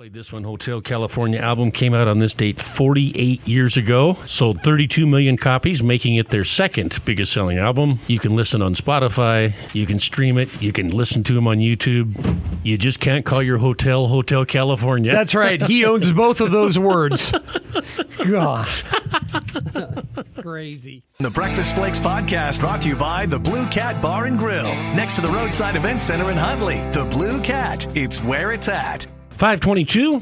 Played this one. Hotel California album came out on this date 48 years ago. Sold 32 million copies, making it their second biggest selling album. You can listen on Spotify. You can stream it. You can listen to them on YouTube. You just can't call your hotel Hotel California. That's right. He owns both of those words. Gosh. Crazy. The Breakfast Flakes podcast brought to you by the Blue Cat Bar and Grill. Next to the Roadside Event Center in Huntley. The Blue Cat. It's where it's at. 522.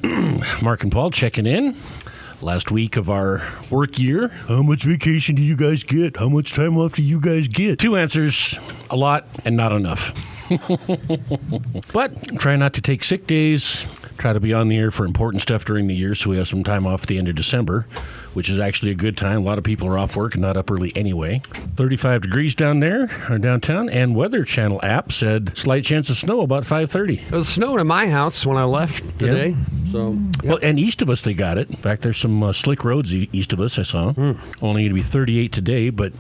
Mark and Paul checking in. Last week of our work year. How much vacation do you guys get? How much time off do you guys get? Two answers. A lot and not enough. But try not to take sick days. Try to be on the air for important stuff during the year so we have some time off at the end of December, which is actually a good time. A lot of people are off work and not up early anyway. 35 degrees down there, or downtown, and Weather Channel app said slight chance of snow about 5:30. It was snowing in my house when I left today. Yeah. So, yeah. Well, and east of us they got it. In fact, there's some slick roads east of us I saw. Only going to be 38 today, but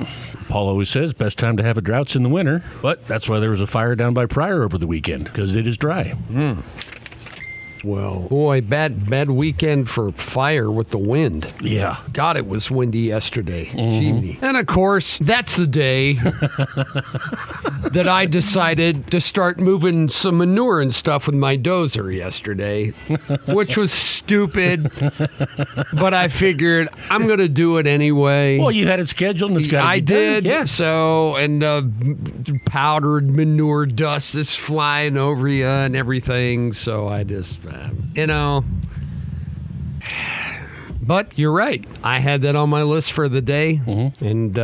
Paul always says best time to have a drought's in the winter. But that's why there was a fire down by Pryor over the weekend, because it is dry. Well, boy, bad weekend for fire with the wind. Yeah. God, it was windy yesterday. Gee. And of course, that's the day that I decided to start moving some manure and stuff with my dozer yesterday, which was stupid, but I figured I'm going to do it anyway. Well, you had it scheduled and it's got to I be done. did. Yeah. So, and powdered manure dust is flying over you and everything. So I just, But you're right. I had that on my list for the day. And,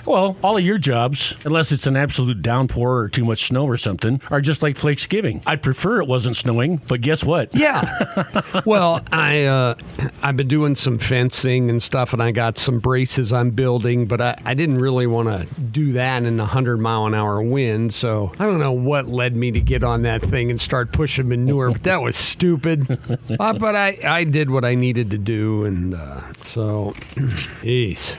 Well, all of your jobs, unless it's an absolute downpour or too much snow or something, are just like Flakesgiving. I'd prefer it wasn't snowing, but guess what? yeah. Well, I've been doing some fencing and stuff, and I got some braces I'm building, but I didn't really want to do that in a 100-mile-an-hour wind, so I don't know what led me to get on that thing and start pushing manure, but that was stupid. But I did what I needed to do, and so, geez.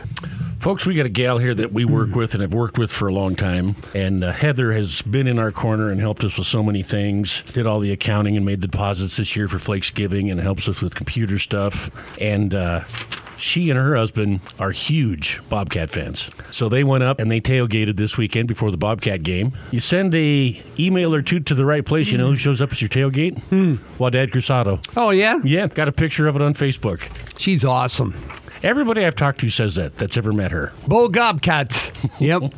Folks, we got a gal here that we work with and have worked with for a long time. And Heather has been in our corner and helped us with so many things. Did all the accounting and made the deposits this year for Flakesgiving and helps us with computer stuff. And she and her husband are huge Bobcat fans. So they went up and they tailgated this weekend before the Bobcat game. You send a email or two to the right place, you know who shows up as your tailgate? Wadad Cruzado. Oh, yeah? Yeah, got a picture of it on Facebook. She's awesome. Everybody I've talked to says that's ever met her. Bull Gobcats. Yep.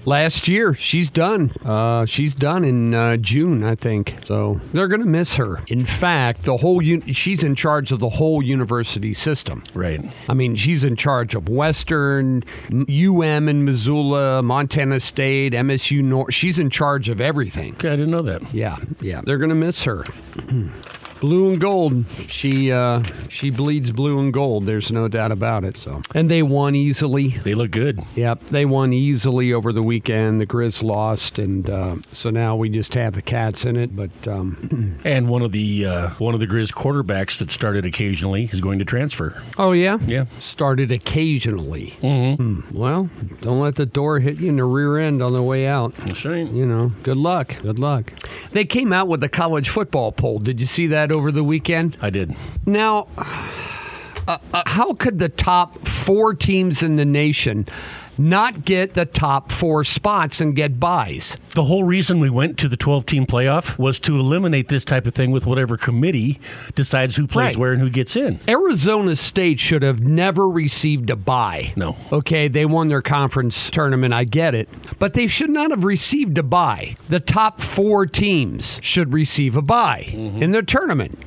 Last year, she's done. She's done in June, I think. So they're going to miss her. In fact, she's in charge of the whole university system. Right. I mean, she's in charge of Western, UM in Missoula, Montana State, MSU North. She's in charge of everything. Okay, I didn't know that. Yeah. They're going to miss her. Blue and gold. She bleeds blue and gold. There's no doubt about it. So, and they won easily. They look good. Yep, they won easily over the weekend. The Grizz lost, and so now we just have the Cats in it. But and one of the Grizz quarterbacks that started occasionally is going to transfer. Oh yeah, Yeah. started occasionally. Well, don't let the door hit you in the rear end on the way out. That's right. Good luck. Good luck. They came out with the college football poll. Did you see that over the weekend? I did. Now, how could the top 4 teams in the nation not get the top 4 spots and get buys? The whole reason we went to the 12-team playoff was to eliminate this type of thing with whatever committee decides who plays Right. where and who gets in. Arizona State should have never received a bye. No. Okay, they won their conference tournament, I get it. But they should not have received a bye. The top 4 teams should receive a bye in their tournament.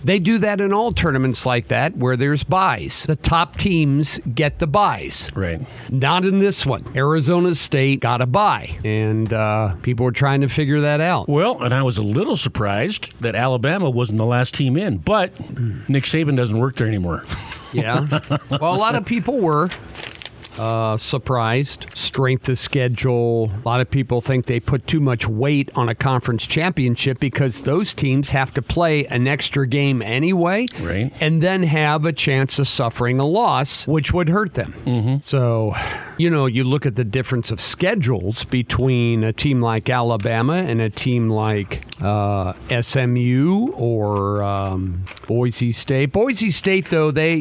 They do that in all tournaments like that where there's buys. The top teams get the buys. Right. Not in this one. Arizona State got a bye, and people were trying to figure that out. Well, and I was a little surprised that Alabama wasn't the last team in, but Nick Saban doesn't work there anymore. Yeah. Well, a lot of people were. Surprised. Strength of schedule. A lot of people think they put too much weight on a conference championship because those teams have to play an extra game anyway, Right. and then have a chance of suffering a loss, which would hurt them. So, you look at the difference of schedules between a team like Alabama and a team like SMU or Boise State. Boise State, though, they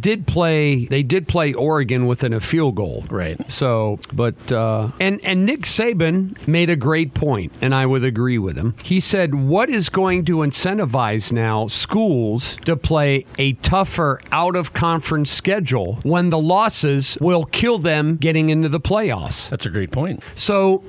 did play Oregon within a field goal. Right. So, but and Nick Saban made a great point, and I would agree with him. He said, "What is going to incentivize now schools to play a tougher out-of-conference schedule when the losses will kill them getting into the playoffs?" That's a great point. So,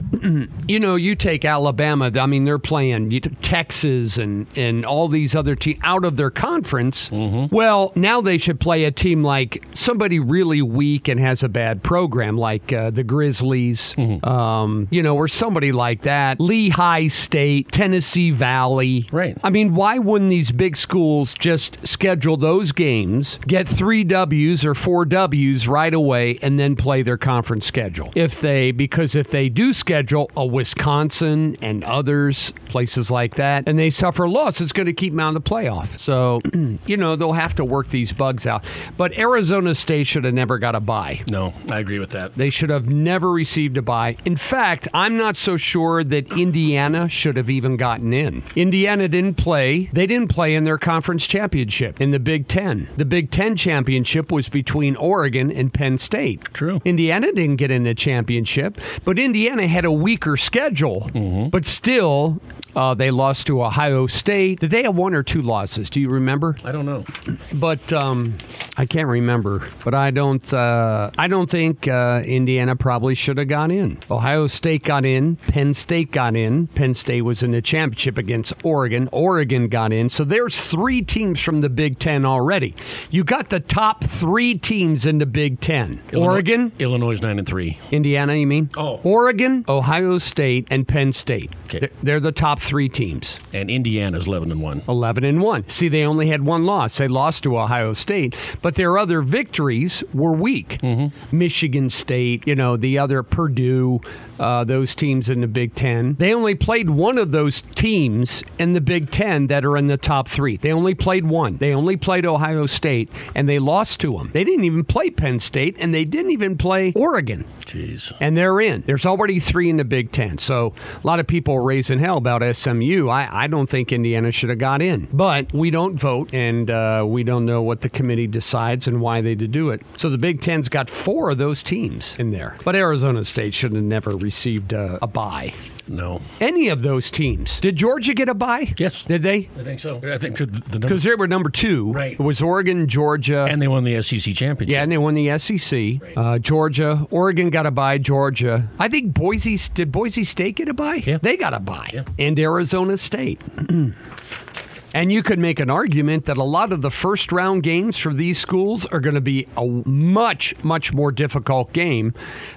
you take Alabama. I mean, they're playing Texas and all these other teams out of their conference. Mm-hmm. Well, now they should play a team like somebody really weak and has a bad program, like the Grizzlies, or somebody like that. Lehigh State, Tennessee Valley. Right. I mean, why wouldn't these big schools just schedule those games, get 3 W's or 4 W's right away, and then play their conference schedule? Because if they do schedule a Wisconsin and others, places like that, and they suffer loss, it's going to keep them out of the playoff. So, they'll have to work these bugs out. But Arizona State should have never got a bye. No, I agree with that. They should have never received a bye. In fact, I'm not so sure that Indiana should have even gotten in. Indiana didn't play. They didn't play in their conference championship in the Big Ten. The Big Ten championship was between Oregon and Penn State. True. Indiana didn't get in the championship, but Indiana had a weaker schedule. Mm-hmm. But still, they lost to Ohio State. Did they have 1 or 2 losses? Do you remember? I don't know. But I can't remember. But I don't think Indiana probably should have gone in. Ohio State got in. Penn State got in. Penn State was in the championship against Oregon. Oregon got in. So there's 3 teams from the Big Ten already. You got the top 3 teams in the Big Ten. Oregon. Illinois is 9-3. Indiana, you mean? Oh. Oregon, Ohio State, and Penn State. Okay. They're the top 3 teams. And Indiana's 11-1. 11-1. See, they only had 1 loss. They lost to Ohio State, but their other victories were weak. Mm-hmm. Michigan State, the other Purdue, those teams in the Big Ten. They only played one of those teams in the Big Ten that are in the top 3. They only played one. They only played Ohio State, and they lost to them. They didn't even play Penn State, and they didn't even play Oregon. Jeez. And they're in. There's already 3 in the Big Ten. So a lot of people are raising hell about SMU. I don't think Indiana should have got in. But we don't vote, and we don't know what the committee decides and why they do it. So the Big Ten's got 4 of those teams in there. But Arizona State should have never received a bye. No. Any of those teams. Did Georgia get a bye? Yes. Did they? I think so. I think because they were number 2. Right. It was Oregon, Georgia. And they won the SEC championship. Yeah, and they won the SEC. Right. Georgia. Oregon got a bye. Georgia. I think did Boise State get a bye? Yeah. They got a bye. Yeah. And Arizona State. And you could make an argument that a lot of the first-round games for these schools are going to be a much, much more difficult game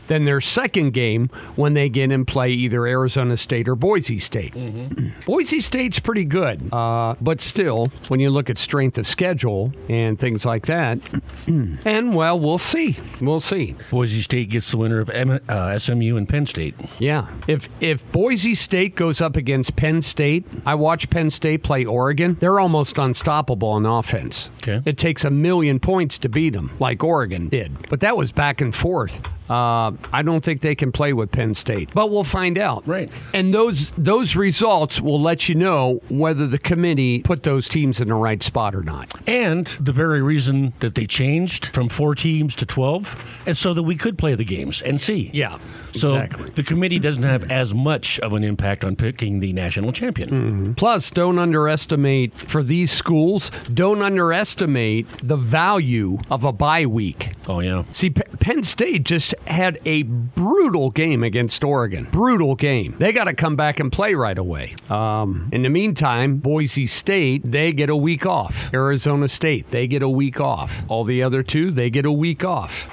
than their second game when they get and play either Arizona State or Boise State. Mm-hmm. Boise State's pretty good, but still, when you look at strength of schedule and things like that, and, well, we'll see. We'll see. Boise State gets the winner of SMU and Penn State. Yeah. If Boise State goes up against Penn State, I watched Penn State play Oregon. They're almost unstoppable on offense. Okay. It takes 1,000,000 points to beat them, like Oregon did. But that was back and forth. I don't think they can play with Penn State, but we'll find out. Right. And those results will let you know whether the committee put those teams in the right spot or not. And the very reason that they changed from 4 teams to 12 is so that we could play the games and see. Yeah, so exactly. The committee doesn't have as much of an impact on picking the national champion. Mm-hmm. Plus, don't underestimate, for these schools, don't underestimate the value of a bye week. Oh, yeah. See, Penn State just had a brutal game against Oregon. Brutal game. They got to come back and play right away. In the meantime, Boise State, they get a week off. Arizona State, they get a week off. All the other 2, they get a week off.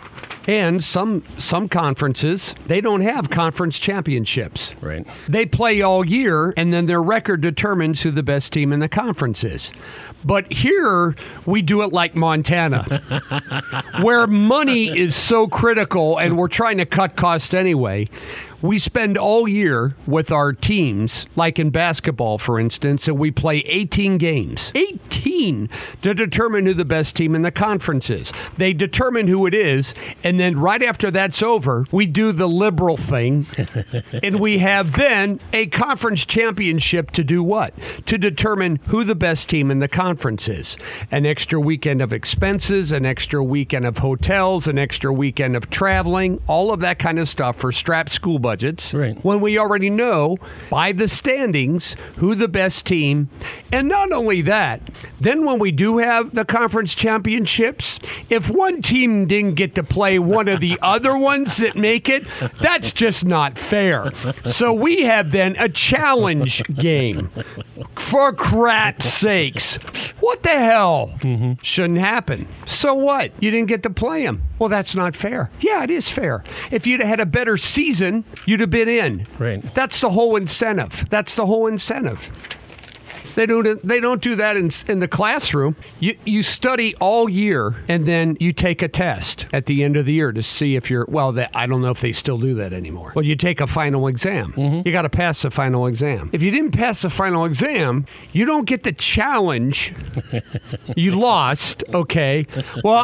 And some conferences, they don't have conference championships. Right. They play all year, and then their record determines who the best team in the conference is. But here, we do it like Montana, where money is so critical, and we're trying to cut costs anyway. we spend all year with our teams, like in basketball, for instance, and we play 18 games. 18 to determine who the best team in the conference is. They determine who it is, and then right after that's over, we do the liberal thing, and we have then a conference championship to do what? To determine who the best team in the conference is. An extra weekend of expenses, an extra weekend of hotels, an extra weekend of traveling, all of that kind of stuff for strapped school budgets. Right. When we already know by the standings who the best team, and not only that, then when we do have the conference championships, if one team didn't get to play one of the other ones that make it, that's just not fair. So we have then a challenge game. For crap's sakes. What the hell? Shouldn't happen. So what? You didn't get to play them. Well, that's not fair. Yeah, it is fair. If you'd had a better season, you'd have been in. Right. That's the whole incentive. They don't do that in the classroom. You study all year, and then you take a test at the end of the year to see if you're, I don't know if they still do that anymore. Well, you take a final exam. You got to pass the final exam. If you didn't pass the final exam, you don't get the challenge. You lost, okay? Well,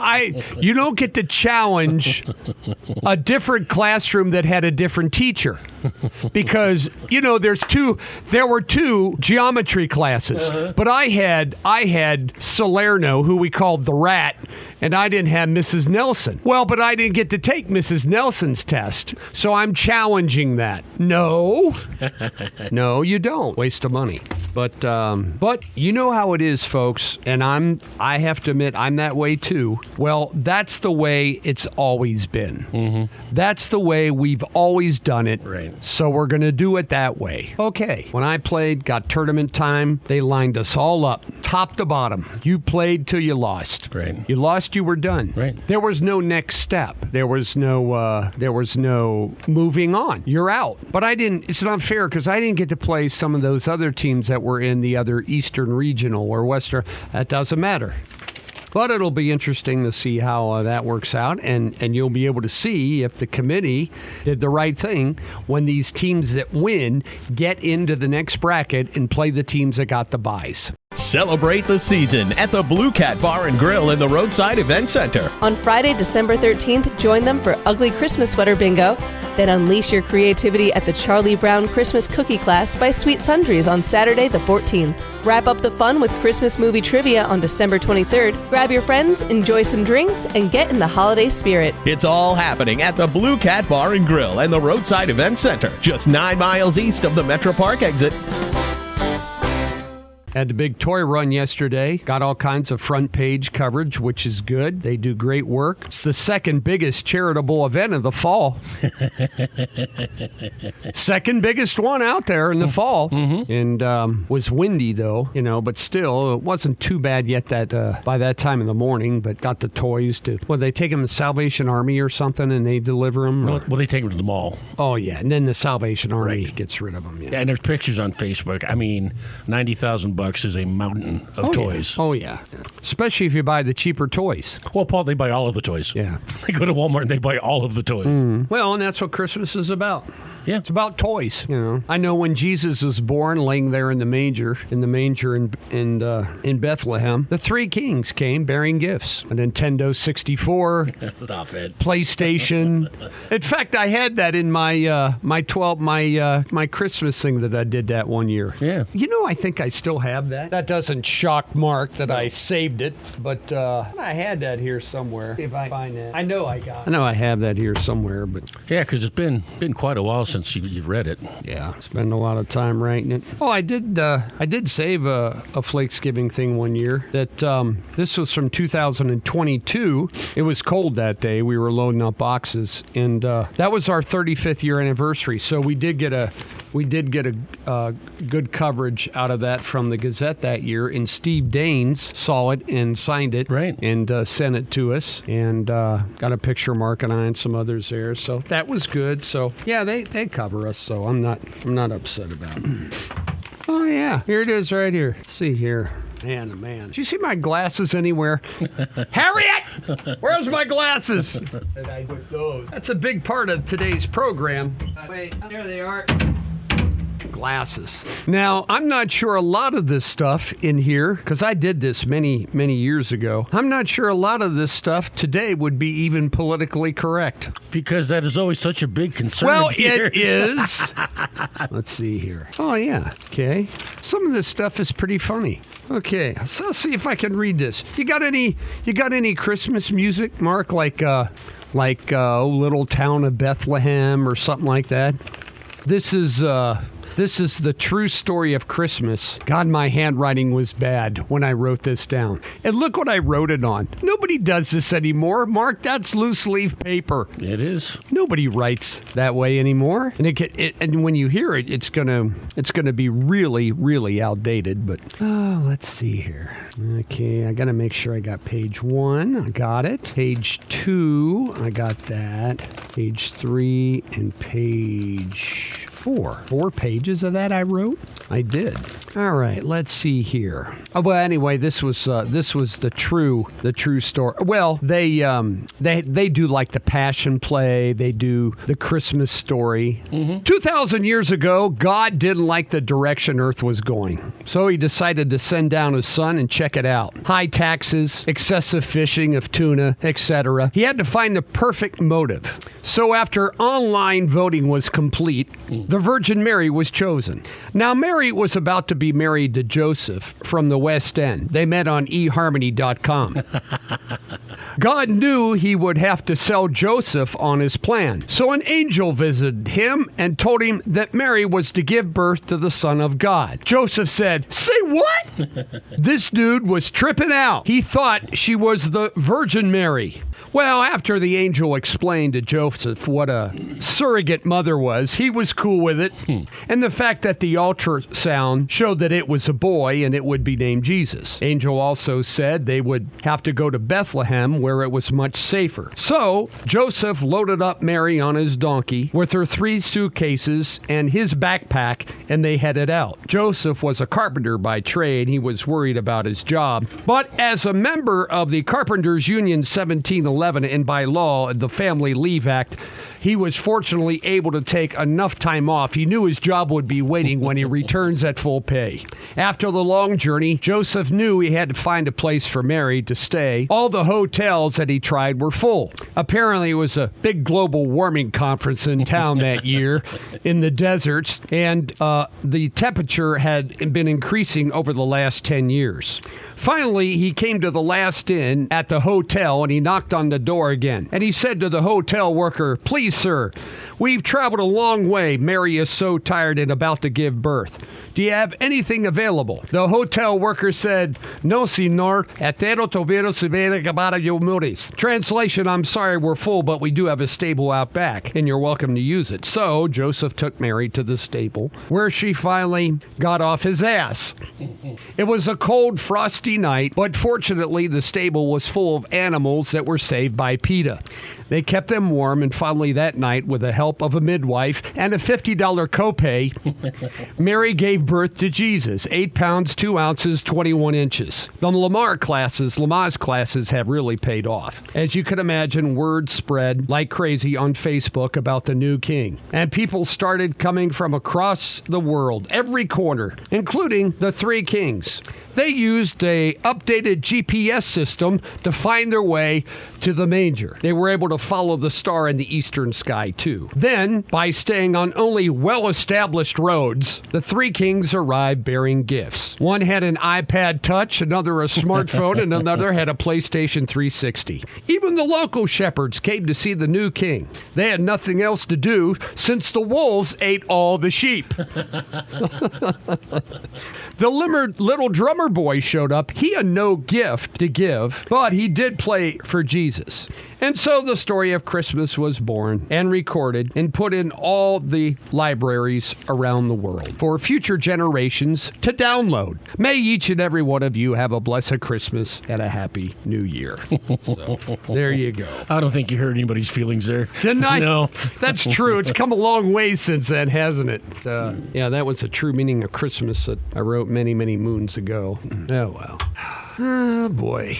you don't get to challenge a different classroom that had a different teacher. Because, there were two geometry classes. But I had Salerno, who we called the Rat, and I didn't have Mrs. Nelson. Well, but I didn't get to take Mrs. Nelson's test, so I'm challenging that. No, you don't. Waste of money. But you know how it is, folks, and I have to admit I'm that way too. Well, that's the way it's always been. That's the way we've always done it. Right. So we're going to do it that way. Okay. When I played, got tournament time, they lined us all up, top to bottom. You played till you lost. Right. You lost, you were done. Right. There was no next step. There was no moving on. You're out. But it's not fair because I didn't get to play some of those other teams that were in the other Eastern Regional or Western. That doesn't matter. But it'll be interesting to see how that works out, and you'll be able to see if the committee did the right thing when these teams that win get into the next bracket and play the teams that got the byes. Celebrate the season at the Blue Cat Bar and Grill in the Roadside Event Center. On Friday, December 13th, join them for Ugly Christmas Sweater Bingo. Then unleash your creativity at the Charlie Brown Christmas Cookie Class by Sweet Sundries on Saturday, the 14th. Wrap up the fun with Christmas movie trivia on December 23rd. Grab your friends, enjoy some drinks, and get in the holiday spirit. It's all happening at the Blue Cat Bar and Grill and the Roadside Event Center, just 9 miles east of the Metro Park exit. Had the big toy run yesterday. Got all kinds of front page coverage, which is good. They do great work. It's the second biggest charitable event of the fall. Second biggest one out there in the fall. And was windy, though, but still, it wasn't too bad yet that by that time in the morning, but got the toys to, they take them to Salvation Army or something and they deliver them? Well, they take them to the mall. Oh, yeah. And then the Salvation Army gets rid of them. Yeah, and there's pictures on Facebook. I mean, $90,000 is a mountain of toys. Yeah. Oh, yeah. Especially if you buy the cheaper toys. Well, Paul, they buy all of the toys. Yeah. They go to Walmart and they buy all of the toys. Well, and that's what Christmas is about. Yeah. It's about toys. I know when Jesus was born, laying there in the manger in Bethlehem, the three kings came bearing gifts: a Nintendo 64, Stop it. PlayStation. In fact, I had that in my my Christmas thing that I did that one year. Yeah. I think I still have that. That doesn't shock Mark that I saved it, but I had that here somewhere. If I find that, I know I have that here somewhere, but Yeah, because it's been quite a while since you've read it. yeah, spend a lot of time writing it. Oh, I did save a Flakesgiving thing one year. That this was from 2022. It was cold that day. We were loading up boxes, and that was our 35th year anniversary. So we did get a good coverage out of that from the Gazette that year, and Steve Daines saw it and signed it, Right. and sent it to us, and got a picture of Mark and I and some others there. So that was good. So yeah, they cover us, so I'm not upset about it. Oh, yeah. Here it is right here. Let's see here. Man, oh man. Did you see my glasses anywhere? Harriet! Where's my glasses? And I took those. That's a big part of today's program. Wait, there they are. Glasses. Now, I'm not sure a lot of this stuff in here, because I did this many, many years ago. I'm not sure a lot of this stuff today would be even politically correct. Because that is always such a big concern. Well, of yours. it is. Let's see here. Oh, yeah. Okay. Some of this stuff is pretty funny. Okay, so let's see if I can read this. You got any Christmas music, Mark? Like Little Town of Bethlehem or something like that? This is the true story of Christmas. God, my handwriting was bad when I wrote this down. And look what I wrote it on. Nobody does this anymore. Mark, that's loose leaf paper. It is. Nobody writes that way anymore. And and when you hear it, it's gonna be really, really outdated. But let's see here. Okay, I gotta make sure I got page 1. I got it. Page 2, I got that. Page 3 and page 4. 4 pages of that I wrote? I did. All right, let's see here. Oh, well, anyway, this was the true story. Well, they do like the Passion Play. They do the Christmas story. 2,000 years ago, God didn't like the direction Earth was going, so he decided to send down his son and check it out. High taxes, excessive fishing of tuna, etc. He had to find the perfect motive. So after online voting was complete, the Virgin Mary was chosen. Now, Mary was about to be married to Joseph from the West End. They met on eharmony.com. God knew he would have to sell Joseph on his plan. So an angel visited him and told him that Mary was to give birth to the Son of God. Joseph said, "Say what?" This dude was tripping out. He thought she was the Virgin Mary. Well, after the angel explained to Joseph what a surrogate mother was, he was cool with it. And the fact that the ultrasound showed that it was a boy and it would be named Jesus. Angel also said they would have to go to Bethlehem where it was much safer. So Joseph loaded up Mary on his donkey with her 3 suitcases and his backpack, and they headed out. Joseph was a carpenter by trade. He was worried about his job. But as a member of the Carpenters Union 1711 and by law, the Family Leave Act, he was fortunately able to take enough time off. He knew his job would be waiting when he returns at full pay. After the long journey, Joseph knew he had to find a place for Mary to stay. All the hotels that he tried were full. Apparently, it was a big global warming conference in town that year in the deserts, and the temperature had been increasing over the last 10 years. Finally, he came to the last inn at the hotel, and he knocked on the door again. And he said to the hotel worker, "Please, sir, we've traveled a long way. Mary is so tired and about to give birth. Do you have anything available?" The hotel worker said, "No, senor. Translation, I'm sorry, we're full, but we do have a stable out back, and you're welcome to use it." So Joseph took Mary to the stable, where she finally got off his ass. It was a cold, frosty night, but fortunately the stable was full of animals that were saved by PETA. They kept them warm, and finally that night, with the help of a midwife and a $50 copay, Mary gave birth to Jesus, 8 pounds, 2 ounces, 21 inches. The Lamaze classes have really paid off. As you can imagine, word spread like crazy on Facebook about the new king. And people started coming from across the world, every corner, including the 3 kings. They used a updated GPS system to find their way to the manger. They were able to follow the star in the eastern sky, too. Then, by staying on only well-established roads, the 3 kings arrived bearing gifts. One had an iPad Touch, another a smartphone, and another had a PlayStation 360. Even the local shepherds came to see the new king. They had nothing else to do since the wolves ate all the sheep. The little drummer boy showed up. He had no gift to give, but he did play for Jesus. And so the story of Christmas was born and recorded. down and put in all the libraries around the world for future generations to download. May each and every one of you have a blessed Christmas and a happy New Year. So, there you go. I don't think you hurt anybody's feelings there. Didn't I? No. That's true. It's come a long way since then, hasn't it? Yeah, that was a true meaning of Christmas that I wrote many, many moons ago. Oh, well. Oh, boy.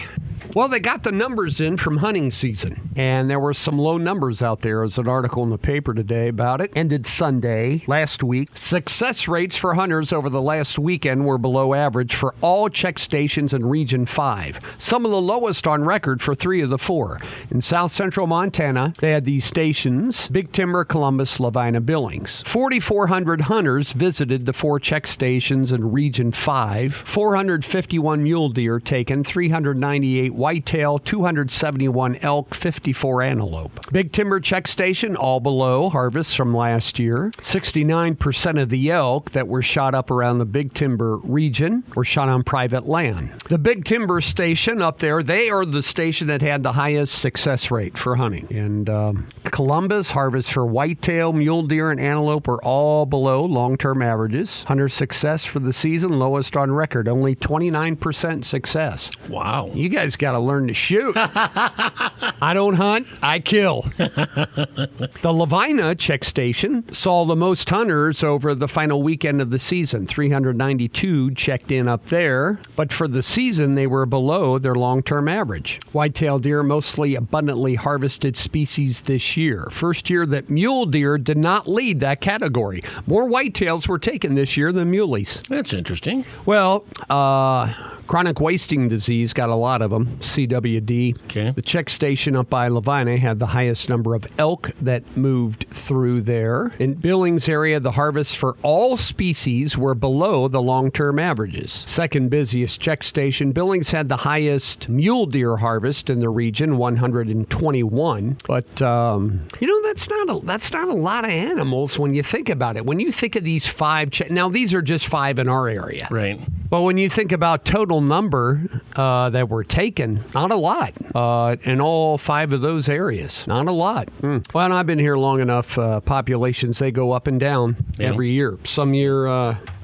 Well, they got the numbers in from hunting season, and there were some low numbers out there. There's an article in the paper today about it. Ended Sunday, last week. Success rates for hunters over the last weekend were below average for all check stations in Region 5. Some of the lowest on record for 3 of the 4. In south central Montana, they had these stations: Big Timber, Columbus, Lavina, Billings. 4,400 hunters visited the 4 check stations in Region 5. 451 mule deer taken, 398 whitetail, 271 elk, 54 antelope. Big Timber check station, all below harvests from last year. 69% of the elk that were shot up around the Big Timber region were shot on private land. The Big Timber station up there, they are the station that had the highest success rate for hunting. And Columbus, harvests for whitetail, mule deer, and antelope are all below long-term averages. Hunter success for the season, lowest on record, only 29% success. Wow. You guys got to learn to shoot. I don't hunt, I kill. The Lavina check station saw the most hunters over the final weekend of the season. 392 checked in up there, but for the season they were below their long-term average. Whitetail deer, mostly abundantly harvested species this year. First year that mule deer did not lead that category. More whitetails were taken this year than muleys. That's interesting. Well, chronic wasting disease got a lot of them, CWD. Okay. The check station up by Lavina had the highest number of elk that moved through there. In Billings area, the harvests for all species were below the long-term averages. Second busiest check station, Billings had the highest mule deer harvest in the region, 121. But that's not a lot of animals when you think about it. When you think of these 5, now these are just 5 in our area. Right. But when you think about total number that were taken, not a lot in all 5 of those areas. Not a lot. Well, and I've been here long enough. Populations, they go up and down every year.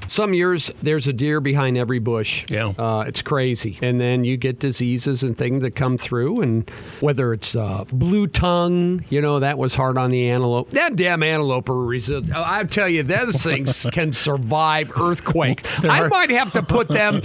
Some years, there's a deer behind every bush. Yeah. It's crazy. And then you get diseases and things that come through, and whether it's blue tongue, that was hard on the antelope. That damn antelope are resistant. I tell you, those things can survive earthquakes. I might have to put them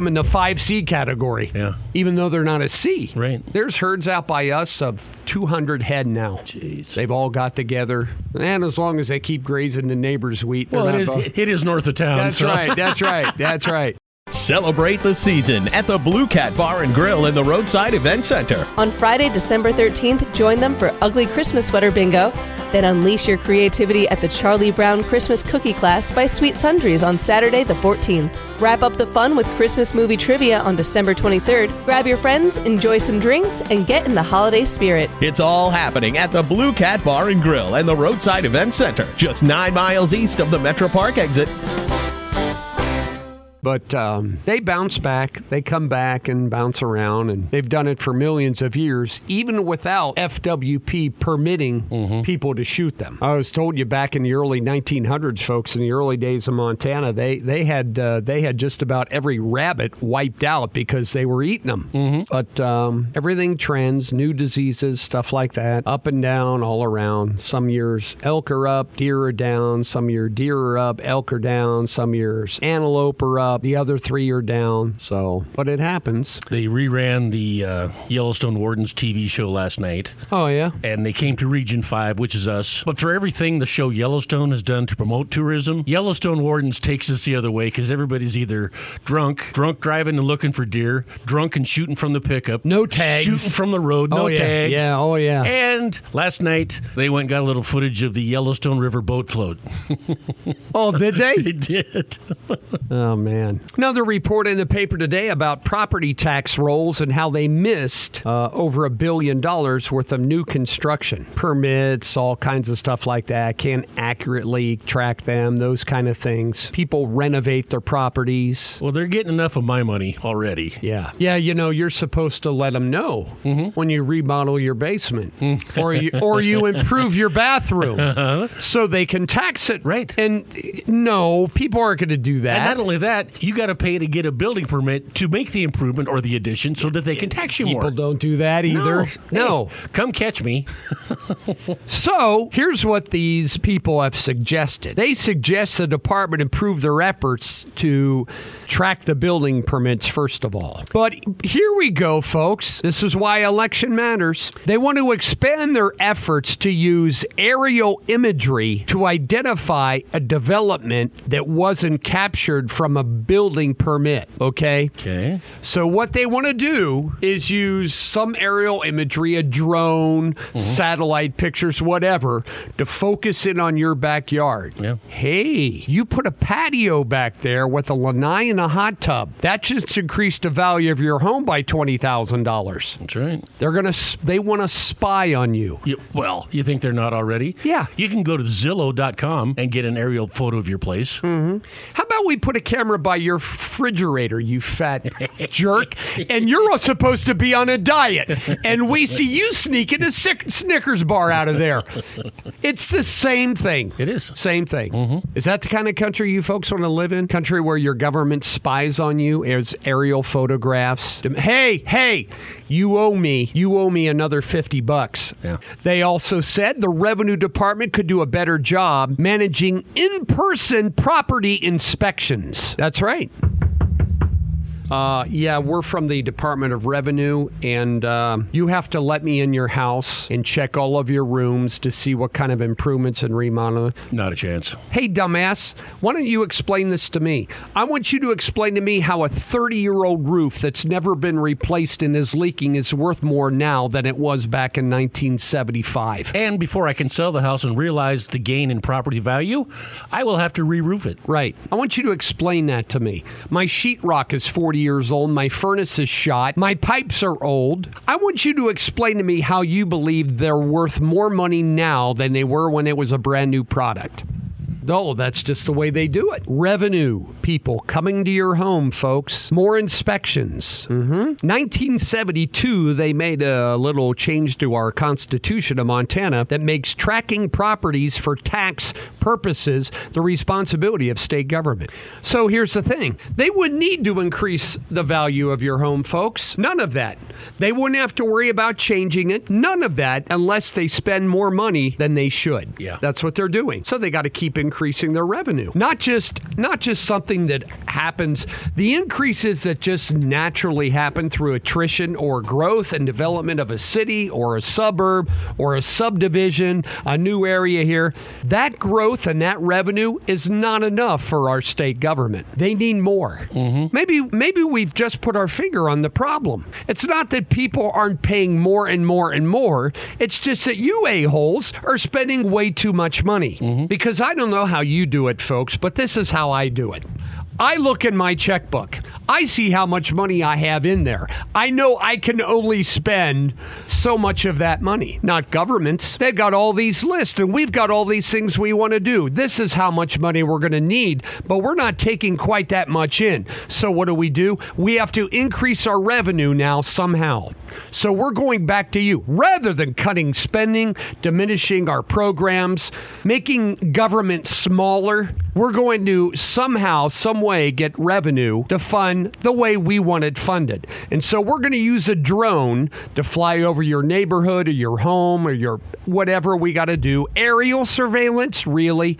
in the 5C category, even though they're not a C. Right. There's herds out by us of 200 head now. Jeez. They've all got together. And as long as they keep grazing the neighbor's wheat, they're it is north of town. That's right. Celebrate the season at the Blue Cat Bar and Grill in the Roadside Event Center. On Friday, December 13th, join them for Ugly Christmas Sweater Bingo. Then unleash your creativity at the Charlie Brown Christmas Cookie Class by Sweet Sundries on Saturday, the 14th. Wrap up the fun with Christmas movie trivia on December 23rd. Grab your friends, enjoy some drinks, and get in the holiday spirit. It's all happening at the Blue Cat Bar and Grill and the Roadside Event Center, just 9 miles east of the Metro Park exit. But they bounce back. They come back and bounce around, and they've done it for millions of years, even without FWP permitting people to shoot them. I was told you back in the early 1900s, folks, in the early days of Montana, they had just about every rabbit wiped out because they were eating them. But everything trends, new diseases, stuff like that, up and down, all around. Some years elk are up, deer are down. Some year deer are up, elk are down. Some years antelope are up. The other 3 are down. So, but it happens. They reran the Yellowstone Wardens TV show last night. Oh, yeah? And they came to Region 5, which is us. But for everything the show Yellowstone has done to promote tourism, Yellowstone Wardens takes us the other way because everybody's either drunk driving and looking for deer, drunk and shooting from the pickup. No tags. Shooting from the road, no tags. Yeah, oh, yeah. And last night, they went and got a little footage of the Yellowstone River boat float. Oh, did they? They did. Oh, man. man. Another report in the paper today about property tax rolls and how they missed over $1 billion worth of new construction. Permits, all kinds of stuff like that. Can't accurately track them, those kind of things. People renovate their properties. Well, they're getting enough of my money already. Yeah. Yeah, you're supposed to let them know when you remodel your basement or you improve your bathroom so they can tax it. Right. And no, people aren't going to do that. And not only that, you got to pay to get a building permit to make the improvement or the addition so that they can tax you more. People don't do that either. No. Hey, come catch me. So here's what these people have suggested. They suggest the department improve their efforts to track the building permits, first of all. But here we go, folks. This is why election matters. They want to expand their efforts to use aerial imagery to identify a development that wasn't captured from a building permit, okay? Okay. So what they want to do is use some aerial imagery, a drone, satellite pictures, whatever, to focus in on your backyard. Yeah. Hey, you put a patio back there with a lanai and a hot tub. That just increased the value of your home by $20,000. That's right. They want to spy on you. Well, you think they're not already? Yeah. You can go to Zillow.com and get an aerial photo of your place. How about we put a camera by your refrigerator, you fat jerk, and you're supposed to be on a diet, and we see you sneaking a Snickers bar out of there. It's the same thing. It is. Same thing. Is that the kind of country you folks want to live in? Country where your government spies on you as aerial photographs? Hey, you owe me another $50. Yeah. They also said the revenue department could do a better job managing in-person property inspections. That's right. We're from the Department of Revenue, and you have to let me in your house and check all of your rooms to see what kind of improvements and remodeling. Not a chance. Hey, dumbass, why don't you explain this to me? I want you to explain to me how a 30-year-old roof that's never been replaced and is leaking is worth more now than it was back in 1975. And before I can sell the house and realize the gain in property value, I will have to re-roof it. Right. I want you to explain that to me. My sheetrock is 40 years old. My furnace is shot. My pipes are old. I want you to explain to me how you believe they're worth more money now than they were when it was a brand new product. No, that's just the way they do it. Revenue people coming to your home, folks. More inspections. 1972, they made a little change to our Constitution of Montana that makes tracking properties for tax purposes the responsibility of state government. So here's the thing. They wouldn't need to increase the value of your home, folks. None of that. They wouldn't have to worry about changing it. None of that unless they spend more money than they should. Yeah. That's what they're doing. So they got to keep increasing their revenue. Not just something that happens. The increases that just naturally happen through attrition or growth and development of a city or a suburb or a subdivision, a new area here, that growth and that revenue is not enough for our state government. They need more. Maybe we've just put our finger on the problem. It's not that people aren't paying more and more and more. It's just that you a-holes are spending way too much money. Because I don't know how you do it, folks, but this is how I do it. I look in my checkbook. I see how much money I have in there. I know I can only spend so much of that money. Not governments. They've got all these lists, and we've got all these things we want to do. This is how much money we're going to need, but we're not taking quite that much in. So what do? We have to increase our revenue now somehow. So we're going back to you. Rather than cutting spending, diminishing our programs, making government smaller, we're going to somehow, some way get revenue to fund the way we want it funded. And so we're going to use a drone to fly over your neighborhood or your home or your whatever we got to do. Aerial surveillance, really?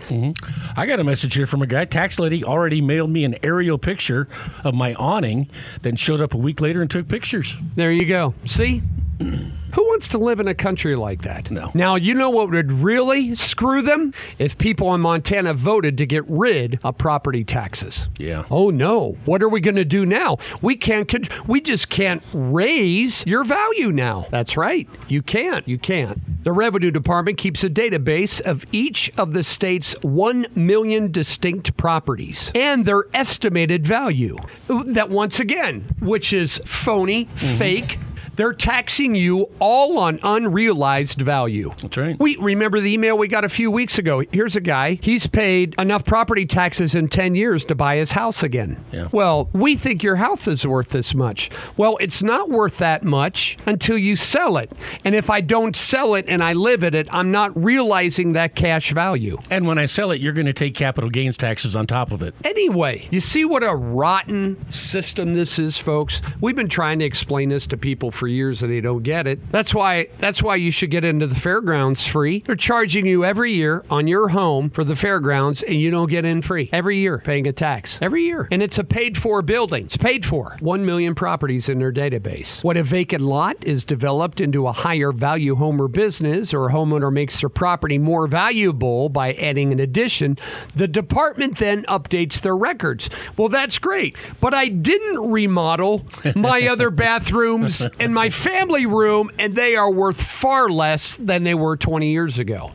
I got a message here from a guy. Tax lady already mailed me an aerial picture of my awning, then showed up a week later and took pictures. There you go. See? Who wants to live in a country like that? No. Now, you know what would really screw them? If people in Montana voted to get rid of property taxes. Yeah. Oh, no. What are we going to do now? We just can't raise your value now. That's right. You can't. The Revenue Department keeps a database of each of the state's 1 million distinct properties and their estimated value. That, once again, which is phony, fake. They're taxing you all on unrealized value. That's right. We remember the email we got a few weeks ago. Here's a guy. He's paid enough property taxes in 10 years to buy his house again. Yeah. Well, we think your house is worth this much. Well, it's not worth that much until you sell it. And if I don't sell it and I live in it, I'm not realizing that cash value. And when I sell it, you're going to take capital gains taxes on top of it. Anyway, you see what a rotten system this is, folks? We've been trying to explain this to people for years and they don't get it. That's why you should get into the fairgrounds free. They're charging you every year on your home for the fairgrounds and you don't get in free. Every year, paying a tax. Every year. And it's a paid-for building. It's paid for. 1 million properties in their database. When a vacant lot is developed into a higher value home or business, or a homeowner makes their property more valuable by adding an addition, the department then updates their records. Well, that's great. But I didn't remodel my other bathrooms and my family room, and they are worth far less than they were 20 years ago.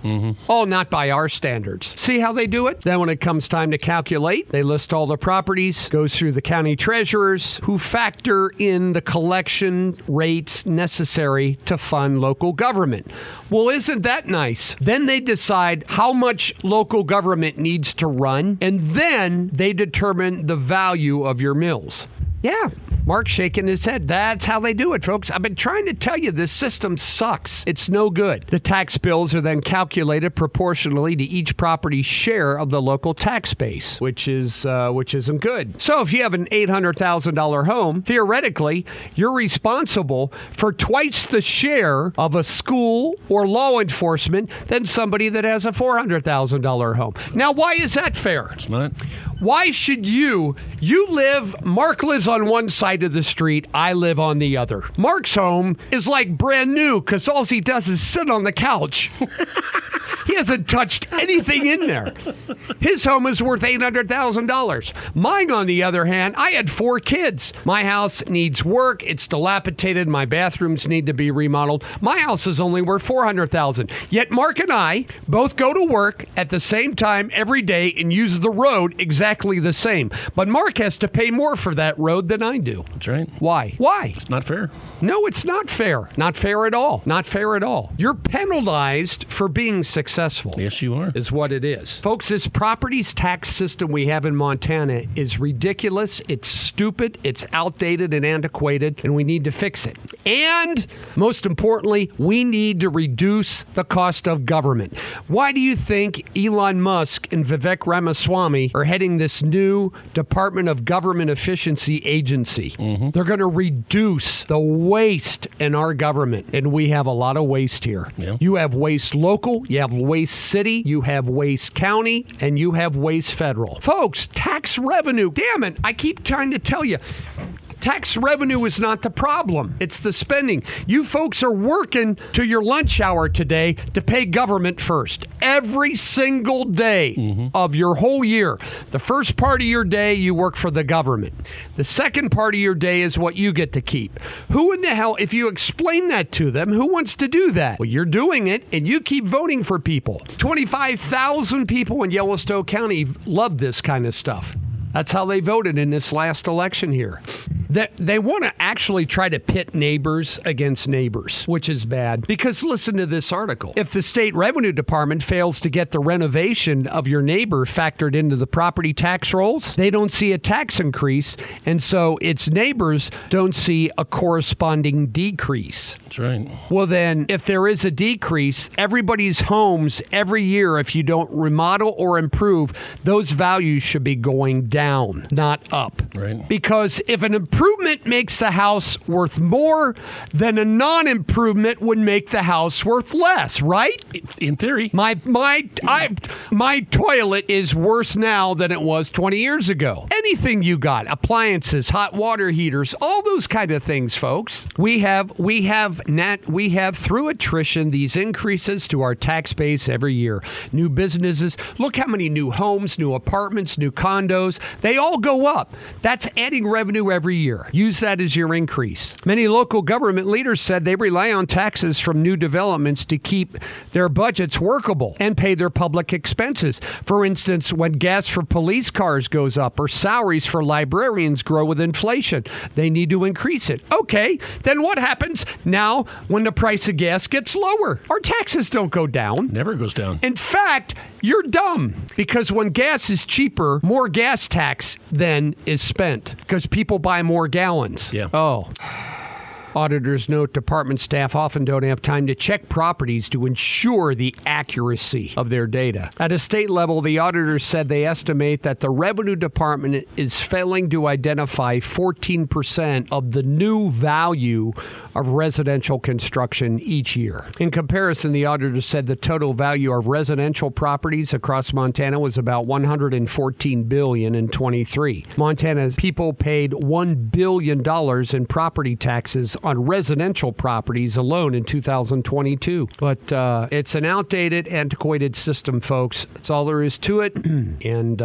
Oh, not by our standards. See how they do it? Then when it comes time to calculate, they list all the properties, goes through the county treasurers, who factor in the collection rates necessary to fund local government. Well, isn't that nice? Then they decide how much local government needs to run, and then they determine the value of your mills. Yeah. Mark's shaking his head. That's how they do it, folks. I've been trying to tell you this system sucks. It's no good. The tax bills are then calculated proportionally to each property's share of the local tax base, which isn't good. So if you have an $800,000 home, theoretically, you're responsible for twice the share of a school or law enforcement than somebody that has a $400,000 home. Now, why is that fair? It's not. Why should Mark lives on one side of the street, I live on the other. Mark's home is like brand new because all he does is sit on the couch. He hasn't touched anything in there. His home is worth $800,000. Mine, on the other hand, I had 4 kids. My house needs work. It's dilapidated. My bathrooms need to be remodeled. My house is only worth $400,000. Yet Mark and I both go to work at the same time every day and use the road exactly the same. But Mark has to pay more for that road than I do. That's right. Why? It's not fair. No, it's not fair. Not fair at all. Not fair at all. You're penalized for being successful. Yes, you are. Is what it is. Folks, this properties tax system we have in Montana is ridiculous. It's stupid. It's outdated and antiquated, and we need to fix it. And most importantly, we need to reduce the cost of government. Why do you think Elon Musk and Vivek Ramaswamy are heading this new Department of Government Efficiency agency? They're going to reduce the waste in our government, and we have a lot of waste here. Yeah. You have waste local, you have waste city, you have waste county, and you have waste federal. Folks, tax revenue, damn it, I keep trying to tell you, tax revenue is not the problem. It's the spending. You folks are working to your lunch hour today to pay government first. Every single day of your whole year. The first part of your day, you work for the government. The second part of your day is what you get to keep. Who in the hell, if you explain that to them, who wants to do that? Well, you're doing it, and you keep voting for people. 25,000 people in Yellowstone County love this kind of stuff. That's how they voted in this last election here. They want to actually try to pit neighbors against neighbors, which is bad. Because listen to this article. If the state revenue department fails to get the renovation of your neighbor factored into the property tax rolls, they don't see a tax increase, and so its neighbors don't see a corresponding decrease. That's right. Well, then, if there is a decrease, everybody's homes every year, if you don't remodel or improve, those values should be going down, not up. Right. Because if an improvement makes the house worth more, then a non-improvement would make the house worth less, right? In theory. My toilet is worse now than it was 20 years ago. Anything you got, appliances, hot water heaters, all those kind of things, folks. We have through attrition these increases to our tax base every year. New businesses, look how many new homes, new apartments, new condos, they all go up. That's adding revenue every year. Use that as your increase. Many local government leaders said they rely on taxes from new developments to keep their budgets workable and pay their public expenses. For instance, when gas for police cars goes up or salaries for librarians grow with inflation, they need to increase it. Okay, then what happens now when the price of gas gets lower? Our taxes don't go down. Never goes down. In fact, you're dumb, because when gas is cheaper, more gas tax then is spent because people buy more gallons. Yeah. Oh. Auditors note department staff often don't have time to check properties to ensure the accuracy of their data. At a state level, the auditors said they estimate that the Revenue Department is failing to identify 14% of the new value of residential construction each year. In comparison, the auditors said the total value of residential properties across Montana was about $114 billion in 23. Montana's people paid $1 billion in property taxes on residential properties alone in 2022. But it's an outdated, antiquated system, folks. That's all there is to it. And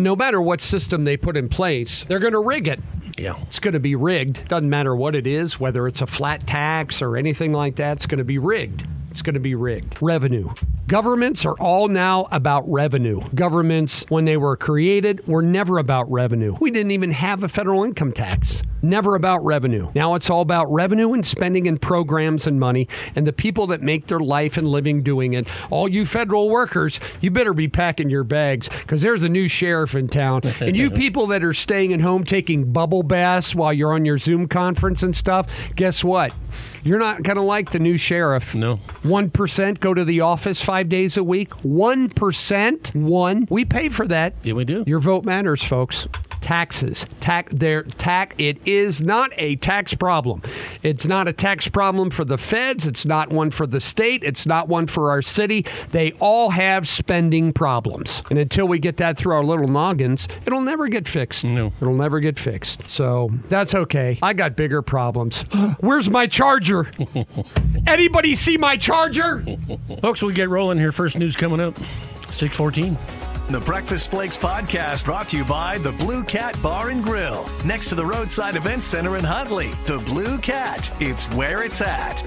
no matter what system they put in place, they're going to rig it. Yeah. It's going to be rigged. Doesn't matter what it is, whether it's a flat tax or anything like that, it's going to be rigged. It's going to be rigged. Revenue. Governments are all now about revenue. Governments, when they were created, were never about revenue. We didn't even have a federal income tax. Never about revenue. Now it's all about revenue and spending and programs and money and the people that make their life and living doing it. All you federal workers, you better be packing your bags because there's a new sheriff in town. And you people that are staying at home taking bubble baths while you're on your Zoom conference and stuff, guess what? You're not going to like the new sheriff. No. 1% go to the office 5 days a week. 1%. We pay for that. Yeah, we do. Your vote matters, folks. Taxes. It is not a tax problem. It's not a tax problem for the feds. It's not one for the state. It's not one for our city. They all have spending problems. And until we get that through our little noggins, it'll never get fixed. No. It'll never get fixed. So that's okay. I got bigger problems. Where's my charger? Anybody see my charger? Folks, we'll get rolling here. First news coming up, 6:14. The Breakfast Flakes podcast brought to you by the Blue Cat Bar and Grill, next to the Roadside Events Center in Huntley. The Blue Cat, it's where it's at.